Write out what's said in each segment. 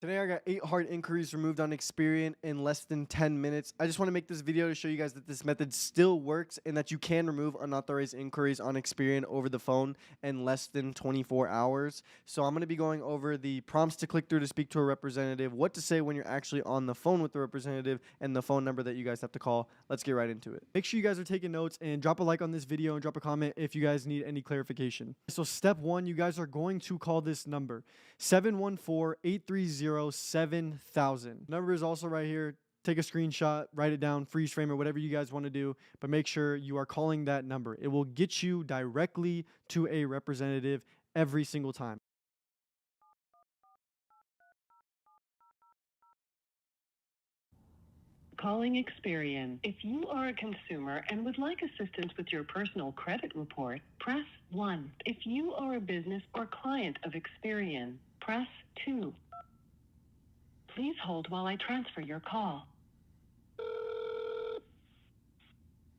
Today I got 8 hard inquiries removed on Experian in less than 10 minutes. I just want to make this video to show you guys that this method still works and that you can remove unauthorized inquiries on Experian over the phone in less than 24 hours. So I'm going to be going over the prompts to click through to speak to a representative, what to say when you're actually on the phone with the representative, and the phone number that you guys have to call. Let's get right into it. Make sure you guys are taking notes and drop a like on this video and drop a comment if you guys need any clarification. So step 1, you guys are going to call this number 714-830-7000. Number is also right here. Take a screenshot, write it down, freeze frame, or whatever you guys want to do, but make sure you are calling that number. It will get you directly to a representative every single time. Calling Experian. If you are a consumer and would like assistance with your personal credit report, press 1. If you are a business or client of Experian, press 2. Please hold while I transfer your call.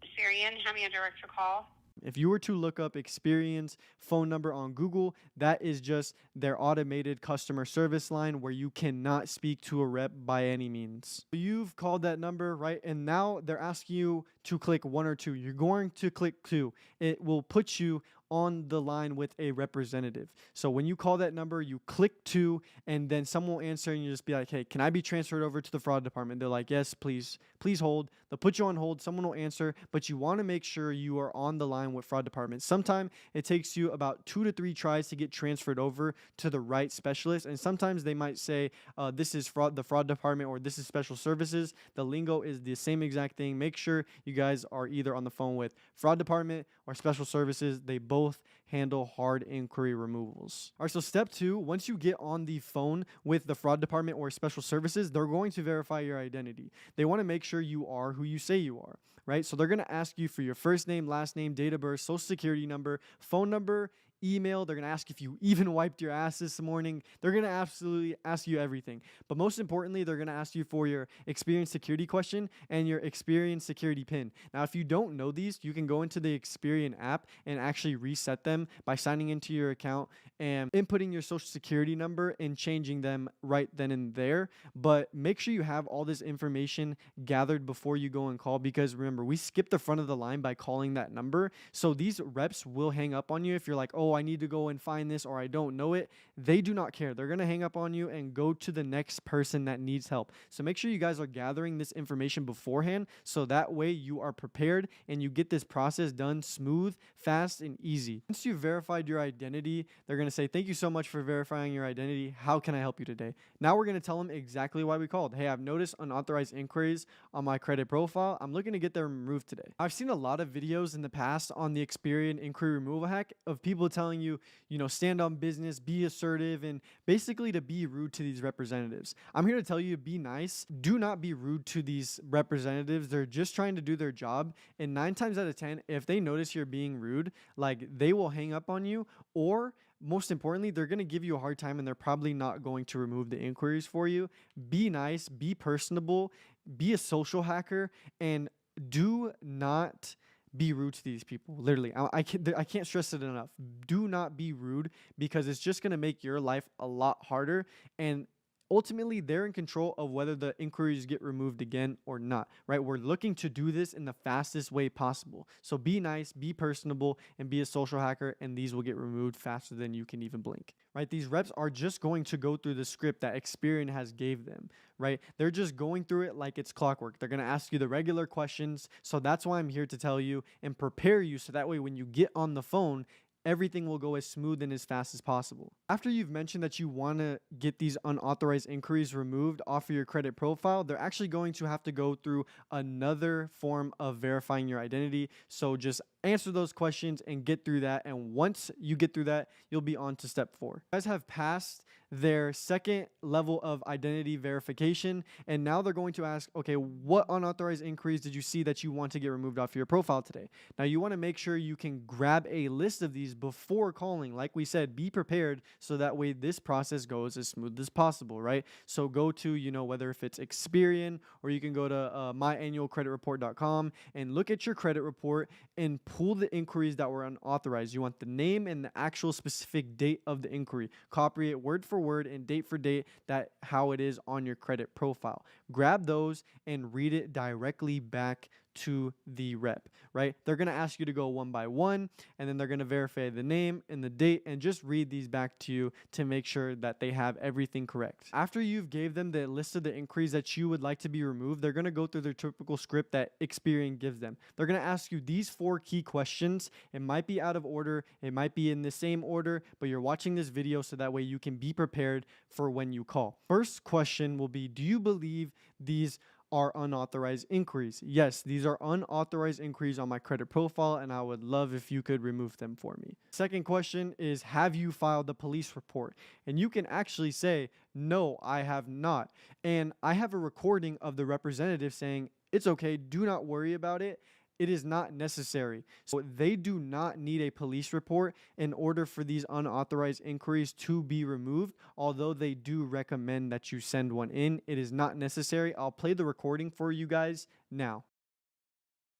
Experian, how may I direct your call? If you were to look up Experian's phone number on Google, that is just their automated customer service line where you cannot speak to a rep by any means. You've called that number, right? And now they're asking you to click 1 or 2. You're going to click 2. It will put you on the line with a representative. So when you call that number, you click 2, and then someone will answer, and you just be like, hey, can I be transferred over to the fraud department? They're like, yes, please hold. They'll put you on hold. Someone will answer, but you want to make sure you are on the line with fraud department. Sometimes it takes you about 2 to 3 tries to get transferred over to the right specialist, and sometimes they might say, this is the fraud department, or this is special services. The lingo is the same exact thing. Make sure you guys are either on the phone with fraud department or special services. They both handle hard inquiry removals. All right, so step 2, once you get on the phone with the fraud department or special services, they're going to verify your identity. They want to make sure you are who you say you are, right? So they're going to ask you for your first name, last name, date of birth, social security number, phone number, email. They're going to ask if you even wiped your ass this morning. They're going to absolutely ask you everything. But most importantly, they're going to ask you for your Experian security question and your Experian security pin. Now, if you don't know these, you can go into the Experian app and actually reset them by signing into your account and inputting your social security number and changing them right then and there. But make sure you have all this information gathered before you go and call, because remember, we skipped the front of the line by calling that number. So these reps will hang up on you if you're like, oh, I need to go and find this, or I don't know it. They do not care. They're going to hang up on you and go to the next person that needs help. So make sure you guys are gathering this information beforehand, so that way you are prepared and you get this process done smooth, fast, and easy. Once you've verified your identity, they're going to say, thank you so much for verifying your identity. How can I help you today? Now we're going to tell them exactly why we called. Hey, I've noticed unauthorized inquiries on my credit profile. I'm looking to get them removed today. I've seen a lot of videos in the past on the Experian inquiry removal hack of people telling you, stand on business, be assertive, and basically to be rude to these representatives. I'm here to tell you, be nice. Do not be rude to these representatives. They're just trying to do their job. And 9 times out of 10, if they notice you're being rude, like, they will hang up on you, or most importantly, they're going to give you a hard time and they're probably not going to remove the inquiries for you. Be nice, be personable, be a social hacker, and do not be rude to these people. Literally, I can't stress it enough. Do not be rude, because it's just going to make your life a lot harder, and ultimately, they're in control of whether the inquiries get removed again or not, right? We're looking to do this in the fastest way possible. So be nice, be personable, and be a social hacker, and these will get removed faster than you can even blink, right? These reps are just going to go through the script that Experian has gave them, right? They're just going through it like it's clockwork. They're going to ask you the regular questions. So that's why I'm here to tell you and prepare you, so that way when you get on the phone, everything will go as smooth and as fast as possible. After you've mentioned that you want to get these unauthorized inquiries removed off of your credit profile, they're actually going to have to go through another form of verifying your identity. So just answer those questions and get through that. And once you get through that, you'll be on to step 4. You guys have passed their second level of identity verification. And now they're going to ask, okay, what unauthorized inquiries did you see that you want to get removed off your profile today? Now you want to make sure you can grab a list of these before calling. Like we said, be prepared, so that way this process goes as smooth as possible, right? So go to, whether if it's Experian, or you can go to myannualcreditreport.com and look at your credit report and pull the inquiries that were unauthorized. You want the name and the actual specific date of the inquiry. Copy it word for word and date for date that how it is on your credit profile. Grab those and read it directly back to the rep, right? They're going to ask you to go one by one, and then they're going to verify the name and the date and just read these back to you to make sure that they have everything correct. After you've gave them the list of the inquiries that you would like to be removed, they're going to go through their typical script that Experian gives them. They're going to ask you these 4 key questions. It might be out of order, it might be in the same order, but you're watching this video so that way you can be prepared for when you call. First question will be, do you believe these are unauthorized inquiries? Yes, these are unauthorized inquiries on my credit profile, and I would love if you could remove them for me. Second question is, have you filed a police report? And you can actually say, no, I have not. And I have a recording of the representative saying, it's okay, do not worry about it. It is not necessary. So they do not need a police report in order for these unauthorized inquiries to be removed. Although they do recommend that you send one in, it is not necessary. I'll play the recording for you guys now.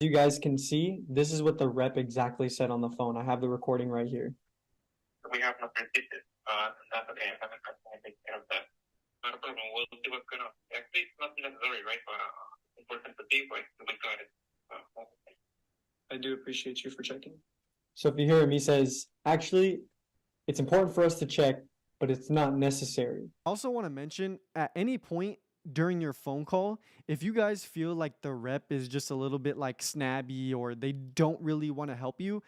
You guys can see, this is what the rep exactly said on the phone. I have the recording right here. We have not received it. That's okay. I haven't take care of that. Not a problem. We'll see what's going on. Actually, it's not necessary, right? It's important to see, right? We got it. I do appreciate you for checking. So if you hear him, he says, actually, it's important for us to check, but it's not necessary. I also want to mention, at any point during your phone call, if you guys feel like the rep is just a little bit like snabby or they don't really want to help you,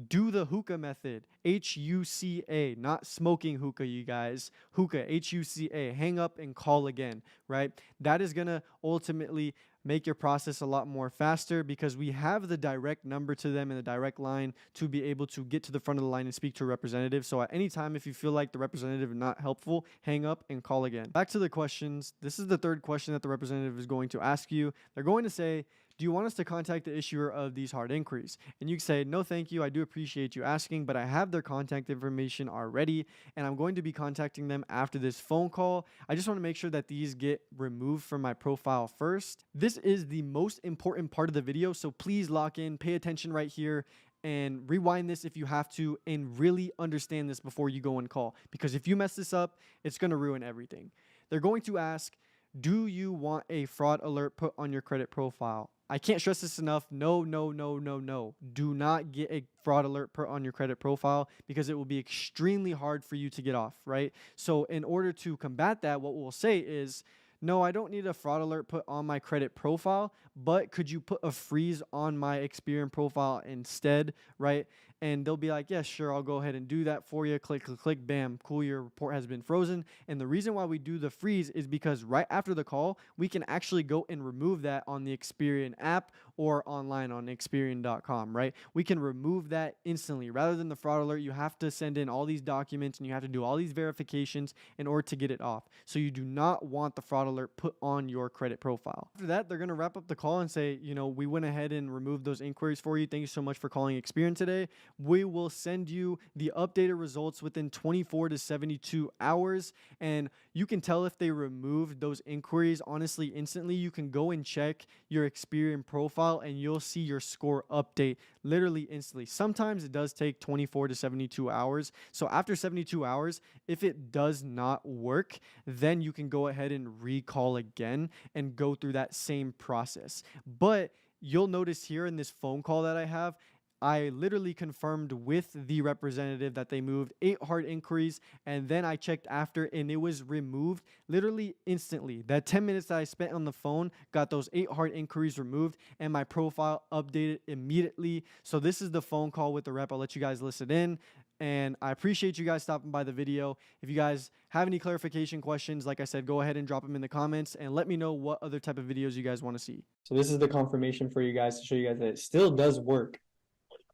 do the hookah method. H-U-C-A, not smoking hookah, you guys. Hookah, H-U-C-A. Hang up and call again, right? That is going to ultimately make your process a lot more faster because we have the direct number to them and the direct line to be able to get to the front of the line and speak to a representative. So at any time, if you feel like the representative is not helpful, hang up and call again. Back to the questions. This is the third question that the representative is going to ask you. They're going to say, do you want us to contact the issuer of these hard inquiries? And you can say, no, thank you. I do appreciate you asking, but I have their contact information already, and I'm going to be contacting them after this phone call. I just want to make sure that these get removed from my profile first. This is the most important part of the video, so please lock in, pay attention right here, and rewind this if you have to, and really understand this before you go and call. Because if you mess this up, it's going to ruin everything. They're going to ask, do you want a fraud alert put on your credit profile? I can't stress this enough. No, no, no, no, no. Do not get a fraud alert put on your credit profile because it will be extremely hard for you to get off, right? So in order to combat that, what we'll say is, no, I don't need a fraud alert put on my credit profile, but could you put a freeze on my Experian profile instead, right? And they'll be like, yeah, sure, I'll go ahead and do that for you. Click, click, click, bam, cool, your report has been frozen. And the reason why we do the freeze is because right after the call, we can actually go and remove that on the Experian app or online on Experian.com, right? We can remove that instantly. Rather than the fraud alert, you have to send in all these documents and you have to do all these verifications in order to get it off. So you do not want the fraud alert put on your credit profile. After that, they're going to wrap up the call and say, you know, we went ahead and removed those inquiries for you. Thank you so much for calling Experian today. We will send you the updated results within 24 to 72 hours. And you can tell if they removed those inquiries, honestly, instantly. You can go and check your Experian profile and you'll see your score update literally instantly. Sometimes it does take 24 to 72 hours. So after 72 hours, if it does not work, then you can go ahead and recall again and go through that same process. But you'll notice here in this phone call that I have, I literally confirmed with the representative that they moved 8 hard inquiries, and then I checked after and it was removed literally instantly. That 10 minutes that I spent on the phone got those 8 hard inquiries removed and my profile updated immediately. So this is the phone call with the rep. I'll let you guys listen in. And I appreciate you guys stopping by the video. If you guys have any clarification questions, like I said, go ahead and drop them in the comments and let me know what other type of videos you guys want to see. So this is the confirmation for you guys to show you guys that it still does work.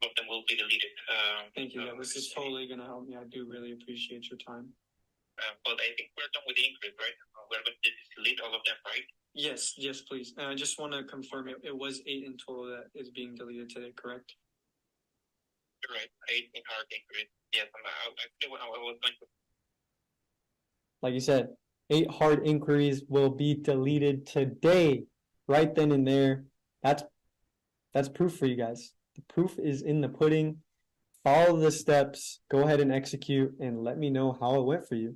All of them will be deleted. Thank you. This is totally going to help me. I do really appreciate your time. But I think we're done with the inquiries, right? We're going to delete all of them, right? Yes, please. And I just want to confirm it was 8 in total that is being deleted today, correct? You're right. 8 in hard inquiries. Yes, actually, what I was going to. Like you said, 8 hard inquiries will be deleted today, right then and there. That's proof for you guys. The proof is in the pudding. Follow the steps. Go ahead and execute and let me know how it went for you.